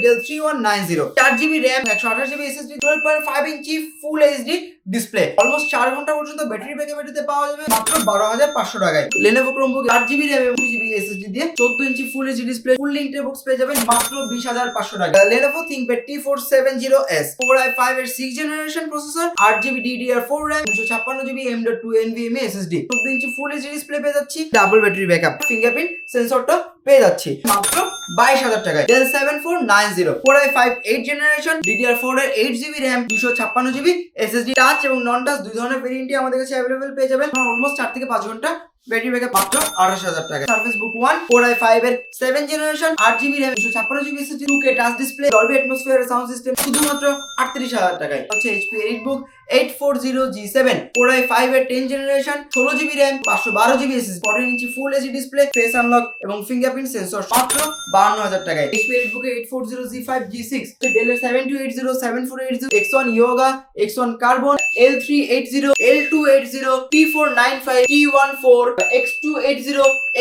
Dell 3190, 4GB RAM, 128GB SSD, 12.5 ইঞ্চি full HD display, almost 4 ঘন্টা পর্যন্ত battery backup এটাতে পাওয়া যাবে মাত্র 12,500 টাকায়। Lenovo Chromebook 8GB RAM এবং 2GB SSD দিয়ে 14 ইঞ্চি ফুল এইচডি ডিসপ্লে, ফুল লিঙ্কড বক্স পেয়ে যাবেন মাত্র 20,500 টাকা। Lenovo ThinkPad T470S, Core i5 এর 6th generation processor, 8GB DDR4 RAM, 256GB M.2 NVMe SSD, 14 inch full HD display পেয়ে যাচ্ছি, double battery backup, fingerprint সেন্সরটা পেয়ে যাচ্ছি মাত্র 22,000 টাকায়। Dell 7490, Core i5 8th generation, DDR4 এর 8GB RAM, 256GB SSD, touch এবং নন touch দুই ধরনের ভেরিয়েন্টই আমাদের কাছে अवेलेबल পেয়ে যাবেন। অলমোস্ট 4 থেকে 5 ঘন্টা ব্যাটারি ব্যাকআপ মাত্র 28,000 টাকা। Surface Book 1, Core i5 এর 7th generation, 8GB RAM, 256GB SSD, 2K touch display, Dolby Atmosphere sound system, শুধুমাত্র 38,000 টাকায়। হচ্ছে HP EliteBook 840G7, Core i5 এর 10th generation, 16GB RAM, 512GB SSD, 14 inch full HD display, face unlock এবং fingerprint sensor, মাত্র 52,000 টাকায়। HP EliteBook 840G5 G6, Dell 7280, 7480, X1 Yoga, X1 Carbon, L380, L280, T495, T14, X280,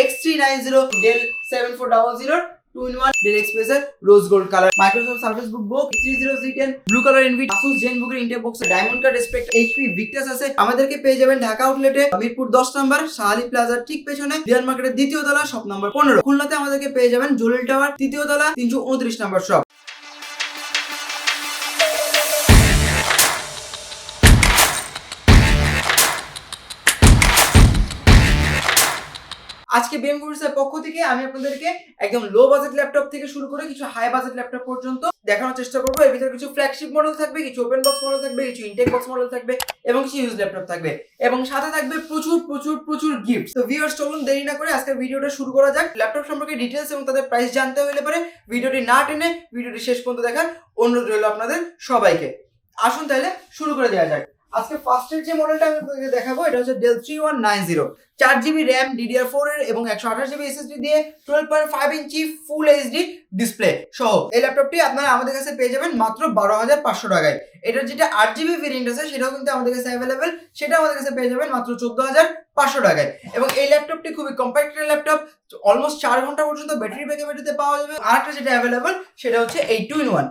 X390, Dell 7400 2-in-1 Dell Expressor Rose Gold color, Microsoft Surface Book Go 30Z10 blue color NVIDIA, Asus ZenBook এর Intel Box Diamond Card Spectre, HP Victus আছে। আমাদেরকে পেয়ে যাবেন ঢাকা আউটলেটে মিরপুর 10 নম্বর শাহালি প্লাজার ঠিক পেছনে লিয়ান মার্কেটের দ্বিতীয় তলা শপ নম্বর 15। খুলনাতে আমাদেরকে পেয়ে যাবেন জলিল টাওয়ার তৃতীয় তলা 329 নম্বর শপ। আজকে বিএম কম্পিউটার্সের পক্ষ থেকে আমি আপনাদেরকে একদম লো বাজেট ল্যাপটপ থেকে শুরু করে কিছু হাই বাজেট ল্যাপটপ পর্যন্ত দেখানোর চেষ্টা করবো। এর ভিতরে কিছু ফ্ল্যাগশিপ মডেল থাকবে, কিছু ওপেন বক্স মডেল থাকবে, কিছু ইনটেক বক্স মডেল থাকবে এবং কিছু ইউজ ল্যাপটপ থাকবে এবং সাথে থাকবে প্রচুর প্রচুর প্রচুর গিফট। তো ভিউয়ার্স চলুন দেরি না করে আজকের ভিডিওটা শুরু করা যাক। ল্যাপটপ সম্পর্কে ডিটেইলস এবং তাদের প্রাইস জানতে হলে পরে ভিডিওটি না টেনে ভিডিওটি শেষ পর্যন্ত দেখার অনুরোধ রইল আপনাদের সবাইকে। আসুন তাহলে শুরু করে দেওয়া যাক। আজকে ফার্স্টের যে মডেলটা আমি আপনাদের দেখাবো এটা হচ্ছে Dell 3190, 4GB RAM, DDR4 এর এবং 128GB SSD দিয়ে 12.5 ইঞ্চি ফুল এইচডি ডিসপ্লে সহ এই ল্যাপটপটি আপনারা আমাদের কাছে পেয়ে যাবেন মাত্র 12,500 টাকায়। এটার যেটা 8GB ভেরিয়েন্ট আছে সেটাও কিন্তু আমাদের কাছে অ্যাভেলেবেল, সেটা আমাদের কাছে পেয়ে যাবেন মাত্র 14,500 টাকায়। এবং এই ল্যাপটপটি খুবই কম্প্যাক্ট ল্যাপটপ, অলমোস্ট 4 ঘন্টা পর্যন্ত ব্যাটারি ব্যাকআপ এটাতে পাওয়া যাবে। আরেকটা যেটা অ্যাভেলেবেল সেটা হচ্ছে এই 2-in-1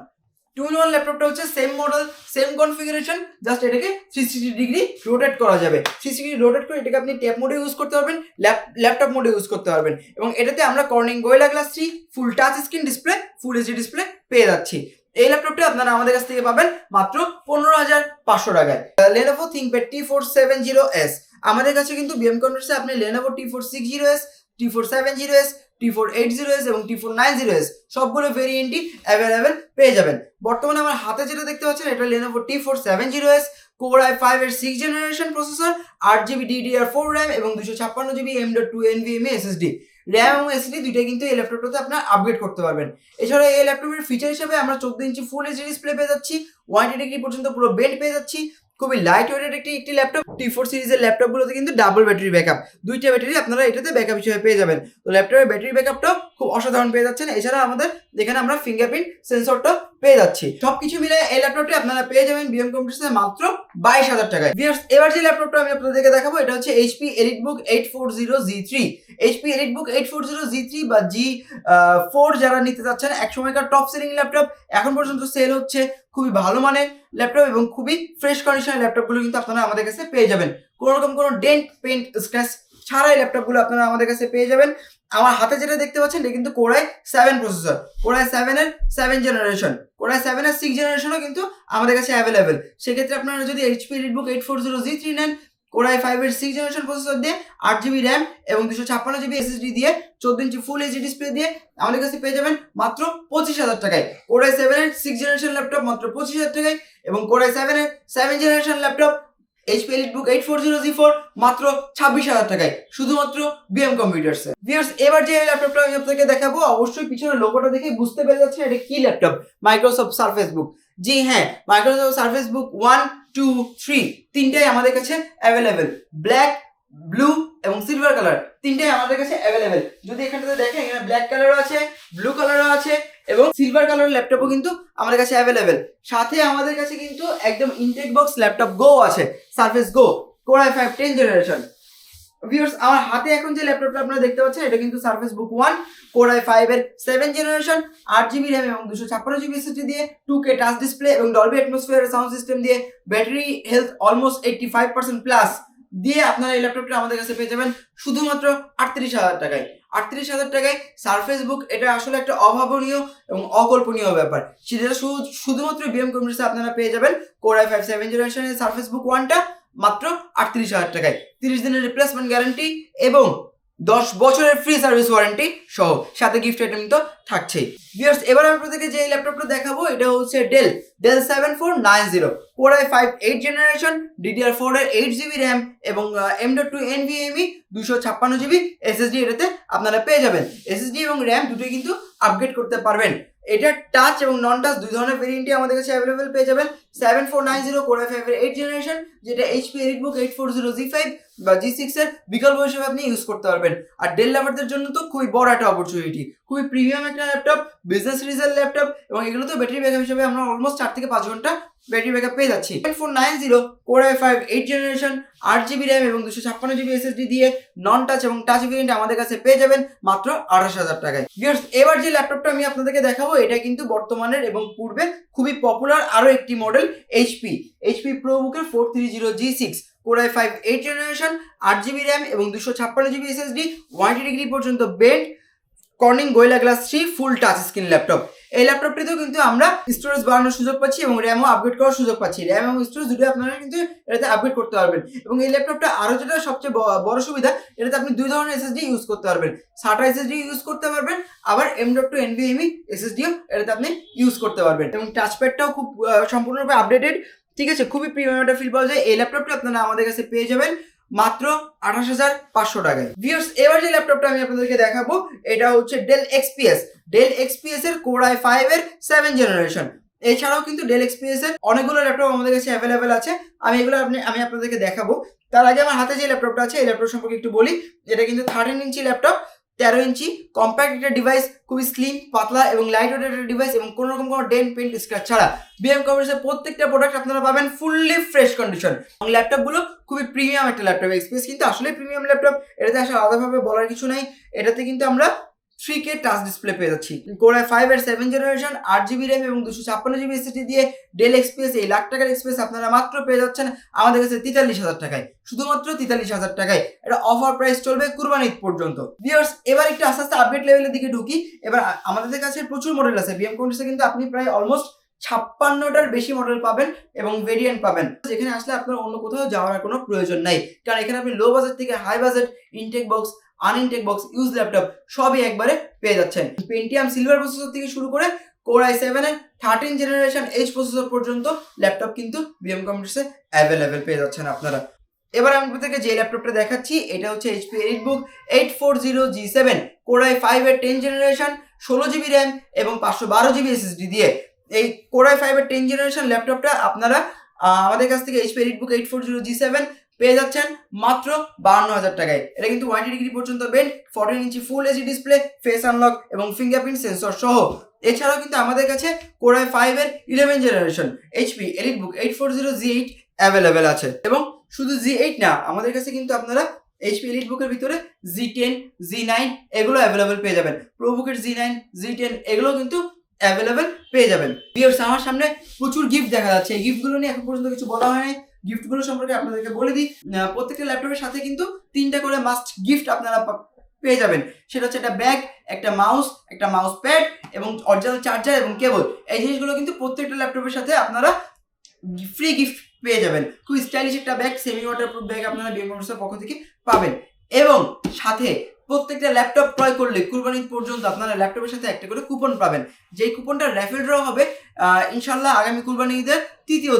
ল্যাপটপটা হচ্ছে same model same configuration, just এটাকে 360 ডিগ্রি রোটেট করা যাবে। 360 ডিগ্রি রোটেট করে এটাকে আপনি ট্যাব মোডে ইউজ করতে পারবেন, ল্যাপটপ মোডে ইউজ করতে পারবেন এবং এটাতে আমরা কর্নিং গোরিলা গ্লাস 3 ফুল টাচ স্ক্রিন ডিসপ্লে, ফুল এইচডি ডিসপ্লে পেয়ে যাচ্ছি। এই ল্যাপটপটা আপনারা আমাদের কাছ থেকে পাবেন মাত্র 15,500 টাকায়। Lenovo ThinkPad T470S, আমাদের কাছে কিন্তু বিএম কম্পিউটার্সে আপনি Lenovo T460S, T470S, T480S এবং T490S সবগুলো ভেরিয়েন্টই অ্যাভেলেবেল পেয়ে যাবেন। বর্তমানে আমার হাতে যেটা দেখতে পাচ্ছেন এটা Lenovo T470S, Core i5 এর 6th generation processor, 8GB DDR4 RAM এবং 256GB M.2 NVMe SSD, RAM এবং SSD দুইটাই কিন্তু এই ল্যাপটপটাতে আপনারা আপগ্রেড করতে পারবেন। এছাড়া এই ল্যাপটপের ফিচার হিসেবে আমরা 14 ইঞ্চি ফুল এইচডি ডিসপ্লে পেয়ে যাচ্ছি, 180 ডিগ্রি পর্যন্ত পুরো বেন্ড পেয়ে যাচ্ছি, খুবই লাইট ওয়েটেড একটি ল্যাপটপ। T4 সিরিজের ল্যাপটপগুলোতে কিন্তু ডাবল ব্যাটারি ব্যাকআপ, দুইটা ব্যাটারি আপনারা এটাতে ব্যাকআপ হিসেবে পেয়ে যাবেন। তো ল্যাপটপের ব্যাটারি ব্যাকআপটাও খুব অসাধারণ পেয়ে যাচ্ছেন। এছাড়া আমাদের এখানে আমরা ফিঙ্গারপ্রিন্ট সেন্সরটা পেয়ে যাচ্ছি। সবকিছু মিলে এই ল্যাপটপটি আপনারা পেয়ে যাবেন বিএম কম্পিউটার্সে মাত্র 22,000 টাকায়। এবার যে ল্যাপটপটা আমি আপনাদেরকে দেখাবো এটা হচ্ছে HP EliteBook 840G3। HP EliteBook 840G3 বা G4 যারা নিতে চাচ্ছেন, এক সময়কার টপ সেলিং ল্যাপটপ, এখন পর্যন্ত সেল হচ্ছে, খুবই ভালো মানের ল্যাপটপ এবং খুবই ফ্রেশ কন্ডিশনের ল্যাপটপগুলো কিন্তু আপনারা আমাদের কাছে পেয়ে যাবেন। কোনো রকম কোনো ডেন্ট পেন্ট স্ক্র্যাচ ছাড়াই ল্যাপটপগুলো আপনারা আমাদের কাছে পেয়ে যাবেন। আমার হাতে যেটা দেখতে পাচ্ছেন এটা কিন্তু Core i7 processor, Core i7 এর 7th জেনারেশন, Core i7 এর 6th জেনারেশনও কিন্তু আমাদের কাছে অ্যাভেলেবেল। সেক্ষেত্রে আপনারা যদি HP EliteBook 840G3 নেন, Core i5 এর 6th জেনারেশন প্রসেসর দিয়ে 8GB RAM এবং 256GB SSD দিয়ে 14 ইঞ্চি ফুল এইচডি ডিসপ্লে দিয়ে আমাদের কাছে পেয়ে যাবেন মাত্র 25,000 টাকায়। Core i7 এর 6th জেনারেশন ল্যাপটপ মাত্র 25,000 টাকায় এবং Core i7 এর 7th generation laptop HP EliteBook 840G4 মাত্র 26,000 টাকায়, শুধুমাত্র বিএম কম্পিউটার্সে। ভিউয়ার্স এবার যে ল্যাপটপটা আমি আপনাদেরকে দেখাবো, অবশ্যই পিছনে লোগোটা দেখে বুঝতে পেরে যাচ্ছেন এটা কি ল্যাপটপ, মাইক্রোসফট সারফেস বুক। জি হ্যাঁ, মাইক্রোসফট সারফেস বুক 1, 2, 3 তিনটাই আমাদের কাছে অ্যাভেলেবেল। ব্ল্যাক, ব্লু এবং সিলভার কালার তিনটাই আমাদের কাছে অ্যাভেলেবেল। যদি এখানটাতে দেখেন এখানে ব্ল্যাক কালারও আছে, ব্লু কালারও আছে এবং সিলভার কালারের ল্যাপটপও কিন্তু আমাদের কাছে অ্যাভেলেবেল। সাথে আমাদের কাছে কিন্তু একদম ইনটেক বক্স ল্যাপটপ গো আছে, সারফেস গো, Core i5 10th generation. Viewers আমার হাতে এখন যে ল্যাপটপটা আপনারা দেখতে পাচ্ছেন এটা কিন্তু সারফেস বুক 1 Core i5 এর 7 জেনারেশন 8GB RAM এবং 256GB SSD দিয়ে 2K টাচ ডিসপ্লে এবং ডলবি অ্যাটমসফিয়ার সাউন্ড সিস্টেম দিয়ে ব্যাটারি হেলথ অলমোস্ট 85% প্লাস দিয়ে আপনারা এই ল্যাপটপটা আমাদের কাছে পেয়ে যাবেন শুধুমাত্র 38,000 টাকায়। 38,000 টাকায় সারফেস বুক, এটা আসলে একটা অভাবনীয় এবং অকল্পনীয় ব্যাপার। সেটা শুধুমাত্র বিএম কম্পিউটার্সে আপনারা পেয়ে যাবেন Core i5 7 জেনারেশনের সারফেস বুক 1টা মাত্র 38,000 টাকায়, 30 দিনের রিপ্লেসমেন্ট গ্যারান্টি এবং 10 বছরের ফ্রি সার্ভিস ওয়ারেন্টি সহ, সাথে গিফট আইটেম তো থাকছেই। ভিউয়ার্স এবার আমি আপনাদেরকে যে ল্যাপটপটা দেখাবো এটা হচ্ছে del 7490 Core i5 8 generation DDR4 এর 8GB RAM এবং M.2 NVMe 256GB SSD এটাতে আপনারা পেয়ে যাবেন। SSD এবং RAM দুটোই কিন্তু আপগ্রেড করতে পারবেন। এটা টাচ এবং নন টাচ দুই ধরনের ভেরিয়েন্টই আমাদের কাছে অ্যাভেলেবেল পেয়ে যাবেন। 7490 Core i5 এর 8 জেনারেশন, যেটা HP EliteBook 840 G5 বা G6 এর বিকল্প হিসেবে আপনি ইউজ করতে পারবেন। আর ডেল লাভারদের জন্য তো খুবই বড় একটা অপরচুনিটি, খুবই প্রিমিয়াম একটা ল্যাপটপ, বিজনেস সিরিজের ল্যাপটপ এবং এগুলো তো ব্যাটারি ব্যাকআপ হিসেবে আমরা অলমোস্ট 4 থেকে 5 ঘন্টা ব্যাটারি ব্যাকআপ পেয়ে যাচ্ছি। 7490 Core i5 8 generation 8GB RAM এবং 256GB SSD দিয়ে নন টাচ এবং টাচ ভেরিয়েন্ট আমাদের কাছে পেয়ে যাবেন মাত্র 28,000 টাকায়। ভিউয়ার্স এবার যে ল্যাপটপটা আমি আপনাদেরকে দেখাবো এটা কিন্তু বর্তমানের এবং পূর্বে খুবই পপুলার আরো একটি model HP ProBook 430 G6 Core i5 8 generation 8GB RAM এবং 256GB SSD 180 ডিগ্রি পর্যন্ত বেন্ড কর্নিং গোরিলা গ্লাস 3 ফুল টাচ স্ক্রিন ল্যাপটপ। এই ল্যাপটপটিতেও কিন্তু আমরা স্টোরেজ বাড়ানোর সুযোগ পাচ্ছি এবং র্যামও আপগ্রেড করার সুযোগ পাচ্ছি। র্যাম এবং স্টোরেজ দুটো আপনারা কিন্তু এটাতে আপগ্রেড করতে পারবেন এবং এই ল্যাপটপটা আরও যেটা সবচেয়ে বড় সুবিধা, এটাতে আপনি দুই ধরনের SSD ইউজ করতে পারবেন। SATA SSD ইউজ করতে পারবেন, আবার M.2 NVMe SSDও এটাতে আপনি ইউজ করতে পারবেন এবং টাচপ্যাডটাও খুব সম্পূর্ণরূপে আপডেটেড। ঠিক আছে, খুবই প্রিমিয়াম একটা ফিল পাওয়া যায়। এই ল্যাপটপটা আপনারা আমাদের কাছে পেয়ে যাবেন মাত্র 28,500 টাকায়। ভিউয়ার্স এবার যে ল্যাপটপটা আমি আপনাদেরকে দেখাবো এটা হচ্ছে ডেল XPS এর Core i5 এর 7 জেনারেশন। এছাড়াও কিন্তু ডেল XPS এর অনেকগুলো ল্যাপটপ আমাদের কাছে অ্যাভেলেবেল আছে, আমি আপনাদেরকে দেখাবো। তার আগে আমার হাতে যে ল্যাপটপটা আছে এই ল্যাপটপ সম্পর্কে একটু বলি। এটা কিন্তু 13 ইঞ্চি ল্যাপটপ, 13 ইঞ্চি কম্প্যাক্ট একটা ডিভাইস, খুবই স্লিম পাতলা এবং লাইট ওয়েট একটা ডিভাইস এবং কোনো রকম কোনো ডেন্ট পেন্ট স্ক্র্যাচ ছাড়া বিএম কম্পিউটার্সের প্রত্যেকটা প্রোডাক্ট আপনারা পাবেন ফুললি ফ্রেশ কন্ডিশন। এবং ল্যাপটপগুলো খুবই প্রিমিয়াম একটা ল্যাপটপ। XPS কিন্তু আসলে প্রিমিয়াম ল্যাপটপ, এটাতে আসলে আলাদাভাবে বলার কিছু নাই। এটাতে কিন্তু আমরা 3K টাচ ডিসপ্লে পেয়ে যাচ্ছি। Core i5 এর 7 জেনারেশন 8GB RAM এবং 256GB SSD দিয়ে ডেল XPS এই লাখ টাকার XPS আপনারা মাত্র পেয়ে যাচ্ছেন আমাদের কাছে 43,000 টাকায়, শুধুমাত্র 43,000 টাকায়। এটা অফার প্রাইস চলবে কুরবানি ঈদ পর্যন্ত। ভিউয়ার্স এবার একটু আস্তে আস্তে আপডেট লেভেলের দিকে ঢুকি। এবার আমাদের কাছে প্রচুর মডেল আছে বিএম কম্পিউটার্সে, কিন্তু আপনি প্রায় অলমোস্ট 56টার বেশি মডেল পাবেন এবং ভেরিয়েন্ট পাবেন। যেখানে আসলে আপনার অন্য কোথাও যাওয়ার কোনো প্রয়োজন নাই, কারণ এখানে আপনি লো বাজেট থেকে high budget, intact box, unintact box, use laptop সবই একবারে পেয়ে যাচ্ছেন। পেন্টিয়াম সিলভার প্রসেসর থেকে শুরু করে Core i7 এর 13 জেনারেশন H প্রসেসর পর্যন্ত ল্যাপটপ কিন্তু বিএম কম্পিউটার্সে অ্যাভেলেবেল পেয়ে যাচ্ছেন আপনারা। এবার আমি আপনাদেরকে যে ল্যাপটপটা দেখাচ্ছি এটা হচ্ছে HP EliteBook 840 G7 Core i5 এর 10 জেনারেশন 16GB RAM এবং 512GB SSD দিয়ে। এই Core i5 এর 10 জেনারেশন ল্যাপটপটা আপনারা আমাদের কাছ থেকে HP EliteBook 840 G7 পেয়ে যাচ্ছেন মাত্র 52,000 টাকায়। এটা কিন্তু 180 ডিগ্রি পর্যন্ত bend, 14 inch full HD display, face unlock এবং ফিঙ্গারপ্রিন্ট সেন্সর সহ। এছাড়াও কিন্তু আমাদের কাছে Core i5 এর 11 generation HP EliteBook 840 G8 available আছে। এবং শুধু G8 না, আমাদের কাছে কিন্তু আপনারা HP EliteBook এর ভিতরে G10, G9 এগুলো অ্যাভেলেবেল পেয়ে যাবেন। ProBook এর G9, G10 এগুলো কিন্তু অ্যাভেলেবেল পেয়ে যাবেন। ভিউয়ার্স আমার সামনে প্রচুর গিফট দেখা যাচ্ছে, এই গিফটগুলো নিয়ে এখন পর্যন্ত কিছু বলা হয়নি। গিফটগুলো সম্পর্কে আপনাদেরকে বলে দিই। প্রত্যেকটা ল্যাপটপের সাথে কিন্তু 3টা করে মাস্ট গিফট আপনারা পেয়ে যাবেন। সেটা হচ্ছে একটা ব্যাগ, একটা মাউস, একটা মাউস প্যাড এবং অরিজিনাল চার্জার এবং কেবল। এই জিনিসগুলো কিন্তু প্রত্যেকটা ল্যাপটপের সাথে আপনারা ফ্রি গিফট পেয়ে যাবেন। খুব স্টাইলিশ একটা ব্যাগ, সেমি ওয়াটারপ্রুফ ব্যাগ আপনারা বিএম কম্পিউটার্সের পক্ষ থেকে পাবেন। এবং সাথে প্রত্যেকটা ল্যাপটপ ক্রয় করলে কুরবানি পর্যন্ত আপনারা ল্যাপটপের সাথে একটা করে কুপন পাবেন। যেই কুপনটা র্যাফেল ড্র হবে ইনশাল্লাহ আগামী কুরবানি ঈদের তৃতীয়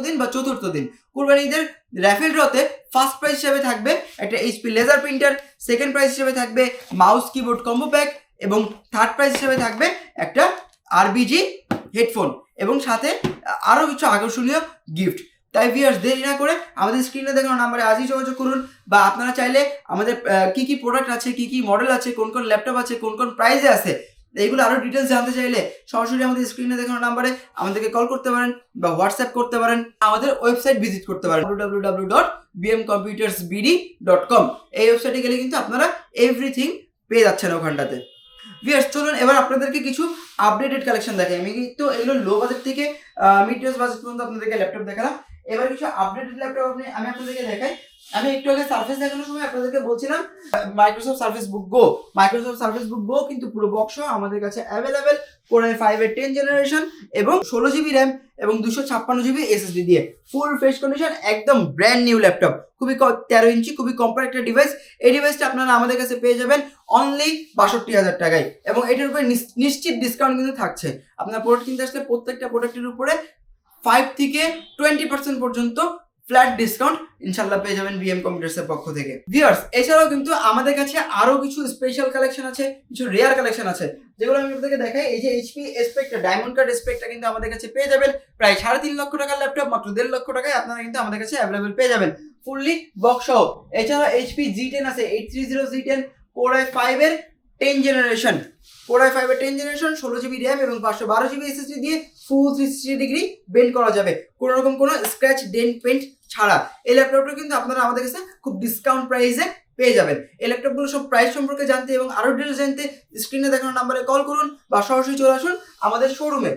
দিন বা চতুর্থ দিন। কুরবানি ঈদের র্যাফেল ড্রতে ফার্স্ট প্রাইজ হিসেবে থাকবে একটা HP laser printer, second prize হিসেবে থাকবে মাউস কিবোর্ড কম্বো প্যাক এবং থার্ড প্রাইজ হিসেবে থাকবে একটা RBG হেডফোন এবং সাথে আরও কিছু আকর্ষণীয় গিফট। তাই ভিউয়ার্স দেরি না করে আমাদের স্ক্রিনে দেখানো নাম্বারে আজই যোগাযোগ করুন, বা আপনারা চাইলে আমাদের কি কি প্রোডাক্ট আছে, কি কি মডেল আছে, কোন কোন ল্যাপটপ আছে, কোন কোন প্রাইসে আছে, এইগুলো আরো ডিটেলস জানতে চাইলে সরাসরি আমাদের স্ক্রিনে দেখানো নাম্বারে আমাদেরকে কল করতে পারেন বা হোয়াটসঅ্যাপ করতে পারেন, আমাদের ওয়েবসাইট ভিজিট করতে পারেন www.bmcomputers.bd.com। এই ওয়েবসাইটে গেলে কিন্তু আপনারা এভরিথিং পেয়ে যাচ্ছেন ওখানটাতে। ভিউয়ার্স চলুন এবার আপনাদেরকে কিছু আপডেটেড কালেকশন দেখাই। আমি কিন্তু এগুলো লো বাজেট থেকে মিড রেঞ্জ বাজেট পর্যন্ত আপনাদেরকে ল্যাপটপ দেখালাম। এবার কিছু আপডেটেড ল্যাপটপ আমি আপনাদেরকে দেখাই। আমি একটু আগে সার্ফেস দেখানোর সময় আপনাদেরকে বলছিলাম মাইক্রোসফট সার্ফেস বুক গো কিন্তু পুরো বক্স সহ আমাদের কাছে অ্যাভেলেবেল Core i5 এর 10 জেনারেশন এবং 16GB র্যাম এবং 256GB SSD দিয়ে ফুল ফ্রেশ কন্ডিশন, একদম ব্র্যান্ড নিউ ল্যাপটপ, খুবই 13 ইঞ্চি, খুবই কম্প্যাক্ট একটা ডিভাইস। এই ডিভাইসটা আপনারা আমাদের কাছে পেয়ে যাবেন অনলি 62,000 টাকায় এবং এটার উপরে নিশ্চিত ডিসকাউন্ট কিন্তু থাকছে। আপনার প্রোডাক্ট কিনতে আসলে প্রত্যেকটা প্রোডাক্টের উপরে 5 থেকে 20% পর্যন্ত ফ্ল্যাট ডিসকাউন্ট ইনশাআল্লাহ পেয়ে যাবেন বিএম কম্পিউটার্স এর পক্ষ থেকে। ভিউয়ার্স এছাড়াও কিন্তু আমাদের কাছে আরো কিছু স্পেশাল কালেকশন আছে, কিছু রেয়ার কালেকশন আছে যেগুলো আমি আপনাদেরকে দেখাই। এই যে এইচপি স্পেকটা, ডায়মন্ড কাট স্পেকটা কিন্তু আমাদের কাছে পেয়ে যাবেন প্রায় 3.5 লক্ষ টাকার ল্যাপটপ মাত্র 1.5 লক্ষ টাকায় আপনারা কিন্তু আমাদের কাছে অ্যাভেলেবেল পেয়ে যাবেন ফুললি বক্স সহ। এছাড়া এইচপি G10 আছে, 830 G10 Core i5 এর 10 জেনারেশন, Core i5 এর 10 জেনারেশন 16GB র্যাম এবং 512GB SSD দিয়ে ফুল 360 ডিগ্রি বেন্ড করা যাবে কোনো রকম কোনো স্ক্র্যাচ ডেন্ট পেন্ট ছাড়া। এই ল্যাপটপটা কিন্তু আপনারা আমাদের কাছে খুব ডিসকাউন্ট প্রাইসে পেয়ে যাবেন। এই ল্যাপটপগুলো সব প্রাইস সম্পর্কে জানতে এবং আরো ডিটেইলস জানতে স্ক্রিনে দেখানো নাম্বারে কল করুন বা সরাসরি চলে আসুন আমাদের শোরুমে।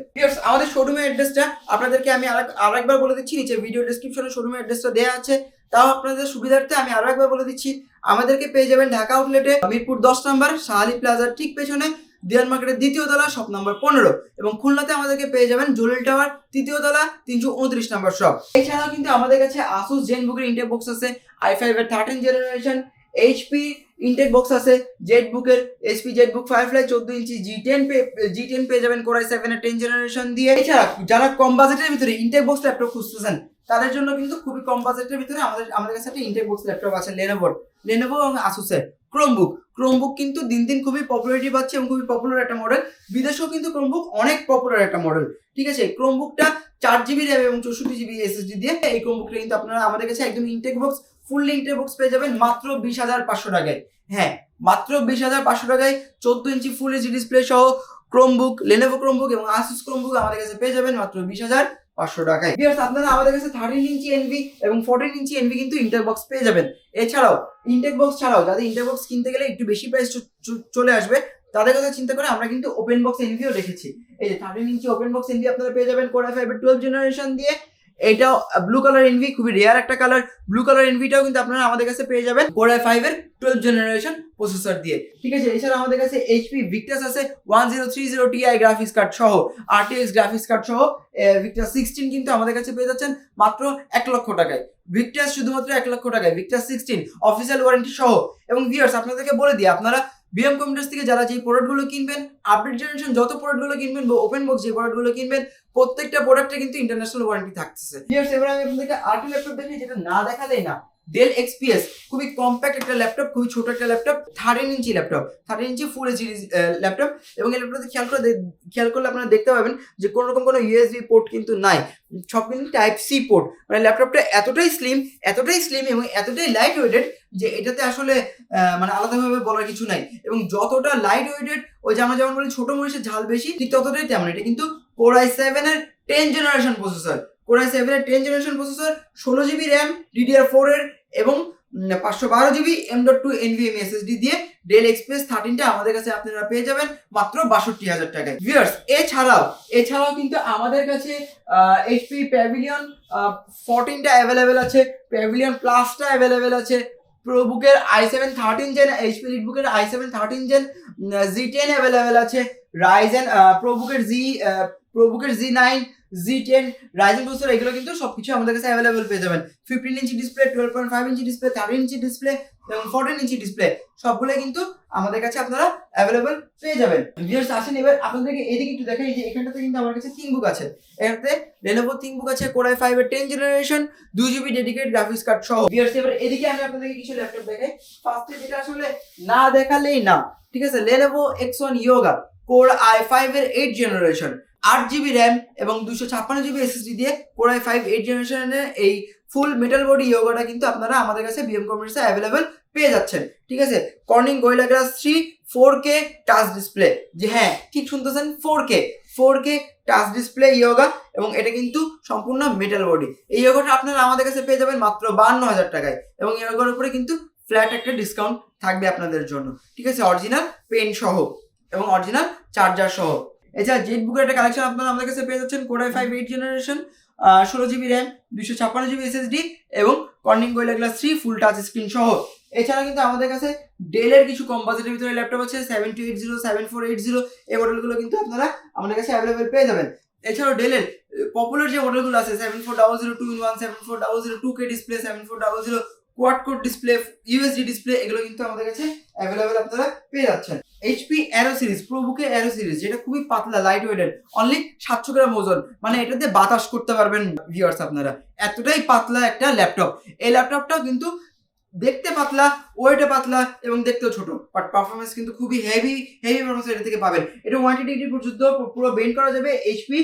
আমাদের শোরুমের অ্যাড্রেসটা আপনাদেরকে আমি আরেকবার বলে দিচ্ছি, নিচে ভিডিও ডেসক্রিপশনে শোরুমের অ্যাড্রেসটা দেওয়া আছে, তাও আপনাদের সুবিধার্থে আমি আরো একবার বলে দিচ্ছি। আমাদেরকে পেয়ে যাবেন ঢাকা আউটলেটে মিরপুর 10 নম্বর শাহালি প্লাজার ঠিক পেছনে দিয়ান মার্কেটের 2য় তলা শপ নম্বর 15 এবং খুলনাতে আমাদেরকে পেয়ে যাবেন জলিল টাওয়ার 3য় তলা 329 নম্বর শপ। এছাড়াও কিন্তু আমাদের কাছে Asus ZenBook এর ইনটেক বক্স আছে, i5 এর 13 জেনারেশন, HP ইনটেক বক্স আছে, ZBook এর HP ZBook Firefly 14 ইঞ্চি G10 পেয়ে যাবেন Core i7 এর 10 জেনারেশন দিয়ে। এছাড়া যারা কম বাজেটের ভিতরে ইনটেক বক্স ল্যাপটপ খুঁজতেছেন তাদের জন্য কিন্তু খুবই কম বাজেটের ভিতরে আমাদের কাছে একটা ইনটেক বক্স ল্যাপটপ আছে Lenovo এবং Asus এর ক্রোমবুক কিন্তু দিন দিন খুবই পপুলারিটি পাচ্ছে এবং খুবই পপুলার একটা মডেল। বিদেশেও কিন্তু ক্রোমবুক অনেক পপুলার একটা মডেল, ঠিক আছে। ক্রোমবুকটা 4GB র্যাম এবং 64GB SSD দিয়ে। এই ক্রোমবুকটা কিন্তু আপনারা আমাদের কাছে একদম intact box fully intact box পেয়ে যাবেন মাত্র 20,500 টাকায়। হ্যাঁ, মাত্র 20,500 টাকায় 14 ইঞ্চি ফুল এইচডি ডিসপ্লে সহ ক্রোমবুক, Lenovo ক্রোমবুক এবং Asus ক্রোমবুক আমাদের কাছে পেয়ে যাবেন মাত্র 20,500 টাকায়। ভিউয়ার্স আপনারা আমাদের কাছে 13 ইঞ্চি এনভি এবং 14 ইঞ্চি এনভি কিন্তু ইনটেক বক্স পেয়ে যাবেন। এছাড়াও ইনটেক বক্স ছাড়াও যাদের ইনটেক বক্স কিনতে গেলে একটু বেশি প্রাইস চলে আসবে তাদের কথা চিন্তা করে আমরা কিন্তু ওপেন বক্স এনভিও রেখেছি। এই যে 13 ইঞ্চি ওপেন বক্স এনভি আপনারা পেয়ে যাবেন Core i5 এর 12 জেনারেশন দিয়ে। এটাও ব্লু কালার এনভি, খুবই রেয়ার একটা কালার। ব্লু কালার এনভিটাও কিন্তু আপনারা আমাদের কাছে পেয়ে যাবেন Core i5 এর 12 জেনারেশন প্রসেসর দিয়ে, ঠিক আছে। এছাড়া আমাদের কাছে HP Victus আছে 1030 Ti গ্রাফিক্স কার্ড সহ, RTX গ্রাফিক্স কার্ড সহ Victus 16 কিন্তু আমাদের কাছে পেয়ে যাচ্ছেন মাত্র 1 লক্ষ টাকায়। Victus শুধুমাত্র 1 লক্ষ টাকায় Victus 16 অফিসিয়াল ওয়ারেন্টি সহ। এবং ভিউয়ার্স আপনাদেরকে বলে দিই, আপনারা বিএম কম্পিউটার্স থেকে যারা যে প্রোডাক্টগুলো কিনবেন, আপডেট জেনারেশন যত প্রোডাক্টগুলো কিনবেন বা ওপেন বক্স যে প্রোডাক্টগুলো কিনবেন, প্রত্যেকটা প্রোডাক্টে কিন্তু ইন্টারন্যাশনাল ওয়ারেন্টি থাকতেছে। ভিউয়ার্স এবার আমি আপনাদেরকে আরেকটা ল্যাপটপ দেখাই যেটা না দেখালেই না। ডেল XPS খুবই কম্প্যাক্ট একটা ল্যাপটপ, খুবই ছোট একটা ল্যাপটপ, 13 ইঞ্চি ল্যাপটপ, 13 ইঞ্চি ফুল এইচডি ল্যাপটপ। এবং এই ল্যাপটপে খেয়াল করলে আপনারা দেখতে পাবেন যে কোনো রকম কোনো USB পোর্ট কিন্তু নাই, সব কিন্তু টাইপ সি পোর্ট। মানে ল্যাপটপটা এতটাই স্লিম এবং এতটাই লাইট ওয়েটেড যে এটাতে আসলে মানে আলাদাভাবে বলার কিছু নাই। এবং যতটা লাইট ওয়েটেড, ওই যে আমরা যেমন বলি ছোট মরিচের ঝাল বেশি, ঠিক ততটাই তেমন। এটা কিন্তু Core i7 এর 10 জেনারেশন প্রসেসর, Core i7 এর 10 generation processor, 16GB RAM DDR4 এর এবং 512GB M.2 NVMe SSD দিয়ে ডেল XPS 13টা আমাদের কাছে আপনারা পেয়ে যাবেন মাত্র 62,000 টাকায়। ভিউয়ার্স এছাড়াও কিন্তু আমাদের কাছে HP Pavilion 14টা অ্যাভেলেবেল আছে, Pavilion Plusটা অ্যাভেলেবেল আছে, প্রোবুকের i7 13 জেন, HP Readbook এর i7 13 জেন G10 অ্যাভেলেবেল আছে, Ryzen প্রোবুকের G9 G10 Ryzen processor, এগুলো কিন্তু সবকিছু আমাদের কাছে অ্যাভেলেবেল পেয়ে যাবেন। 15 inch display, 12.5 inch display, 13 inch display এবং 14 ইঞ্চি ডিসপ্লে সবগুলো কিন্তু আমাদের কাছে আপনারা অ্যাভেলেবেল পেয়ে যাবেন। ভিউয়ার্স আসেন এবার আপনাদেরকে এদিকে একটু দেখাই যে এখানটাতে কিন্তু আমার কাছে ThinkBook আছে। এটাতে Lenovo ThinkBook আছে Core i5 এর 10 generation, 2GB dedicated graphics card সহ। ভিউয়ার্স এবার এদিকে আমি আপনাদেরকে কিছু ল্যাপটপ দেখাই। ফার্স্টে যেটা আসলে না দেখালেই না, ঠিক আছে, Lenovo X1 Yoga Core i5 এর 8 জেনারেশন, 8GB র্যাম এবং 256GB SSD দিয়ে Core i5 8 জেনারেশনের এই ফুল মেটাল বডি ইয়োগাটা কিন্তু আপনারা আমাদের কাছে বিএম কম্পিউটার্সে অ্যাভেলেবেল পেয়ে যাচ্ছেন। ঠিক আছে, Corning gorilla glass 3 4K touch display, যে হ্যাঁ ঠিক শুনতেছেন 4K টাচ ডিসপ্লে ইয়োগা, এবং এটা কিন্তু সম্পূর্ণ মেটাল বডি। এই ইয়োগাটা আপনারা আমাদের কাছে পেয়ে যাবেন মাত্র 52,000 টাকায়, এবং ইয়োগার উপরে কিন্তু ফ্ল্যাট একটা ডিসকাউন্ট থাকবে আপনাদের জন্য। ঠিক আছে, অরিজিনাল পেন সহ এবং অরিজিনাল চার্জার সহ। এছাড়া জেট বুকের একটা কালেকশন আপনারা আমাদের কাছে পেয়ে যাচ্ছেন, core i5 8 generation, 16GB RAM, 256GB SSD এবং কর্নিং গোরিলা গ্লাস 3 ফুল টাচ স্ক্রিন সহ। এছাড়া কিন্তু আমাদের কাছে ডেলের কিছু কম বাজেটের ভিতরে ল্যাপটপ আছে, 7280, 7480, এই মডেলগুলো কিন্তু আপনারা আমাদের কাছে অ্যাভেলেবেল পেয়ে যাবেন। এছাড়াও ডেলের পপুলার যে মডেলগুলো আছে, 7400 2-in-1, 7400 2K display, 7400 quad core display, USD display, এগুলো কিন্তু আমাদের কাছে অ্যাভেলেবেল আপনারা পেয়ে যাচ্ছেন। এইচপি অ্যারো সিরিজ, প্রোবুকে অ্যারো সিরিজ, যেটা খুবই পাতলা লাইট ওয়েটের, অনলি 700 গ্রাম ওজন, মানে এটাতে বাতাস করতে পারবেন ভিউয়ার্স আপনারা, এতটাই পাতলা একটা ল্যাপটপ। এই ল্যাপটপটাও কিন্তু দেখতে পাতলা, ওয়েটে পাতলা এবং দেখতেও ছোট, বাট পারফরমেন্স কিন্তু খুবই হেভি পারফরমেন্স এটা থেকে পাবেন। এটা 120 ডিগ্রি পর্যন্ত পুরো বেন্ড করা যাবে। HP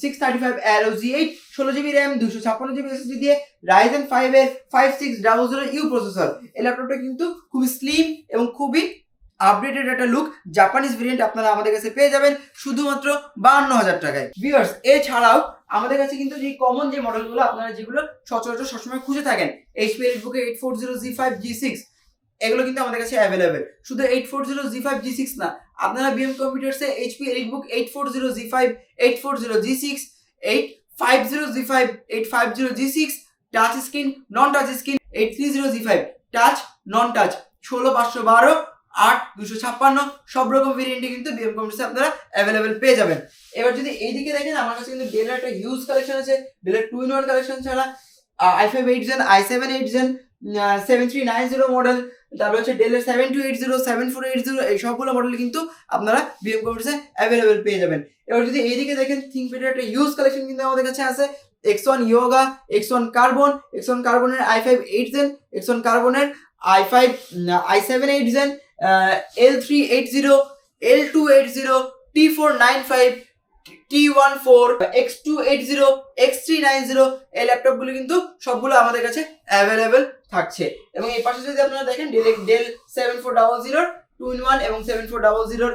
635 arrow G8, 16GB RAM, 256GB SSD দিয়ে Ryzen 5 এর 5600U প্রসেসর। এই ল্যাপটপটা কিন্তু খুবই স্লিম এবং খুবই আপডেটেড একটা লুক, জাপানিজ ভেরিয়েন্ট আপনারা আমাদের কাছে পেয়ে যাবেন শুধুমাত্র 52,000 টাকায়। ভিউয়ার্স, এছাড়াও আমাদের কাছে কিন্তু যে কমন যে মডেলগুলো আপনারা যেগুলো সচরাচর সবসময় খুঁজে থাকেন, HP EliteBook 840 G5 G6, এগুলো কিন্তু আমাদের কাছে অ্যাভেলেবেল। শুধু 840 G5 G6 না, আপনারা BM কম্পিউটার্সে HP EliteBook 840 G5, 840 G6, 850 G5, 850 G6, touch screen, নন টাচ স্ক্রিন, 830 G5, টাচ, নন টাচ, 16512, 8, 256, সব রকম ভেরিয়েন্টে কিন্তু বিএম কম্পিউটার্সে আপনারা অ্যাভেলেবেল পেয়ে যাবেন। এবার যদি এইদিকে দেখেন, আমার কাছে কিন্তু ডেলের একটা হিউজ কালেকশন আছে। ডেলের 2-in-1 কালেকশন ছাড়া i5 8 Gen, i7 8 Gen, 7390 model, তারপর হচ্ছে ডেলের 7280, 7480, এই সবগুলো মডেল কিন্তু আপনারা বিএম কম্পিউটার্সে অ্যাভেলেবেল পেয়ে যাবেন। এবার যদি এইদিকে দেখেন, থিংকপ্যাডের একটা হিউজ কালেকশন কিন্তু আমাদের কাছে আছে। X1 Yoga, X1 Carbon, X1 Carbon-এর i5 8 Gen, X1 Carbon-এর i5 i7 8 Gen, L380, L280, T495, T14, X280, X390, এই ল্যাপটপগুলো কিন্তু সবগুলো আমাদের কাছে অ্যাভেলেবেল থাকছে। এবং এই পাশে যদি আপনারা দেখেন, ডেল 7400 2-in-1 এবং 7400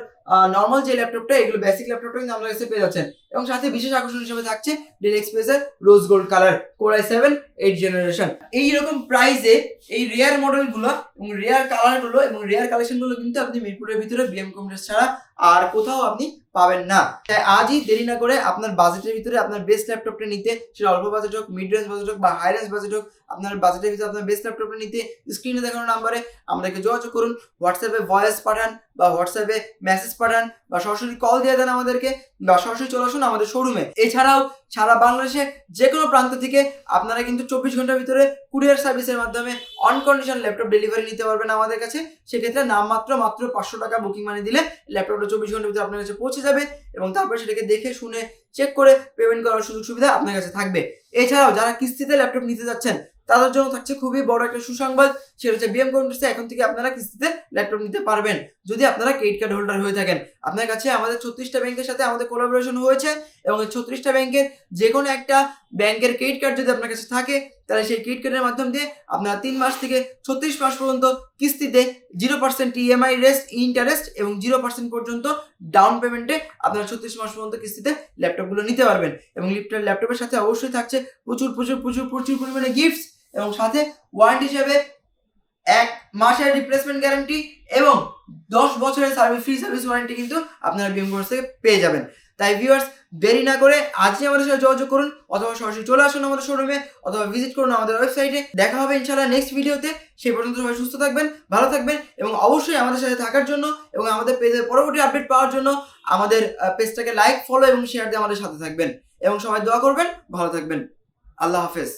নর্মাল যে ল্যাপটপটা, এগুলো বেসিক ল্যাপটপটা কিন্তু আমাদের কাছে পেয়ে যাচ্ছেন। এবং সাথে বিশেষ আকর্ষণ হিসেবে থাকছে ডেল এক্সপ্রেসের rose gold colour core i7 8 generation. এইরকম প্রাইসে এই রেয়ার মডেলগুলো এবং রেয়ার কালারগুলো এবং রেয়ার কালেকশনগুলো কিন্তু আপনি মিরপুরের ভিতরে বিএম কম্পিউটার্স ছাড়া আর কোথাও আপনি পাবেন না। তাই আজই দেরি না করে আপনার বাজেটের ভিতরে আপনার বেস্ট ল্যাপটপটা নিতে, সেটা অল্প বাজেট হোক, মিড রেঞ্জ বাজেট হোক বা হাই রেঞ্জ বাজেট হোক, আপনার বাজেটের ভিতরে আপনার বেস্ট ল্যাপটপটা নিতে স্ক্রিনে দেখানো নাম্বারে আমাদেরকে যোগাযোগ করুন। হোয়াটসঅ্যাপে ভয়েস পাঠান বা হোয়াটসঅ্যাপে মেসেজ পাঠান বা সরাসরি কল দিয়ে দেন আমাদেরকে, বা সরাসরি চলে আসুন আমাদের শোরুমে। এছাড়াও সারা বাংলাদেশে যে কোনো প্রান্ত থেকে আপনারা কিন্তু 24 ঘন্টার ভিতরে কুরিয়ার সার্ভিসের মাধ্যমে অন কন্ডিশন ল্যাপটপ ডেলিভারি নিতে পারবেন আমাদের কাছে। সেক্ষেত্রে নামমাত্র 500 টাকা বুকিং মানি দিলে ল্যাপটপটা 24 ঘন্টার ভিতরে আপনার কাছে পৌঁছে যাবে, এবং তারপরে সেটাকে দেখে শুনে চেক করে পেমেন্ট করার সুযোগ সুবিধা আপনার কাছে থাকবে। এছাড়াও যারা কিস্তিতে ল্যাপটপ নিতে যাচ্ছেন, তাদের জন্য থাকছে খুবই বড় একটা সুসংবাদ, সেটা হচ্ছে বিএম কম্পিউটার্সে এখন থেকে আপনারা কিস্তিতে ল্যাপটপ নিতে পারবেন যদি আপনারা ক্রেডিট কার্ড হোল্ডার হয়ে থাকেন। আপনার কাছে আমাদের 36টা ব্যাংকের সাথে আমাদের কোলাবোরেশন হয়েছে, এবং এই 36টা ব্যাংকের যে কোনো একটা ব্যাংকের ক্রেডিট কার্ড যদি আপনার কাছে থাকে, তাহলে সেই ক্রেডিট কার্ডের মাধ্যম দিয়ে আপনারা 3 মাস থেকে 36 মাস পর্যন্ত কিস্তিতে 0% EMI রেস্ট ইন্টারেস্ট এবং 0% পর্যন্ত ডাউন পেমেন্টে আপনারা 36 মাস পর্যন্ত কিস্তিতে ল্যাপটপগুলো নিতে পারবেন। এবং ল্যাপটপের সাথে অবশ্যই থাকছে প্রচুর পরিমাণে গিফটস, এবং সাথে ওয়ারেন্টি হিসেবে 1 মাসের রিপ্লেসমেন্ট গ্যারান্টি এবং 10 বছরের ফ্রি সার্ভিস ওয়ারেন্টি কিন্তু আপনারা বিএম কম্পিউটার্স থেকে পেয়ে যাবেন। তাই ভিউয়ার্স, দেরি না করে আজই আমাদের সাথে যোগাযোগ করুন, অথবা সরাসরি চলে আসুন আমাদের শোরুমে, অথবা ভিজিট করুন আমাদের ওয়েবসাইটে। দেখা হবে ইনশাআল্লাহ নেক্সট ভিডিওতে। সেই পর্যন্ত সবাই সুস্থ থাকবেন, ভালো থাকবেন, এবং অবশ্যই আমাদের সাথে থাকার জন্য এবং আমাদের পেজের পরবর্তী আপডেট পাওয়ার জন্য আমাদের পেজটাকে লাইক, ফলো এবং শেয়ার দিয়ে আমাদের সাথে থাকবেন, এবং সবাই দোয়া করবেন, ভালো থাকবেন। আল্লাহ হাফেজ।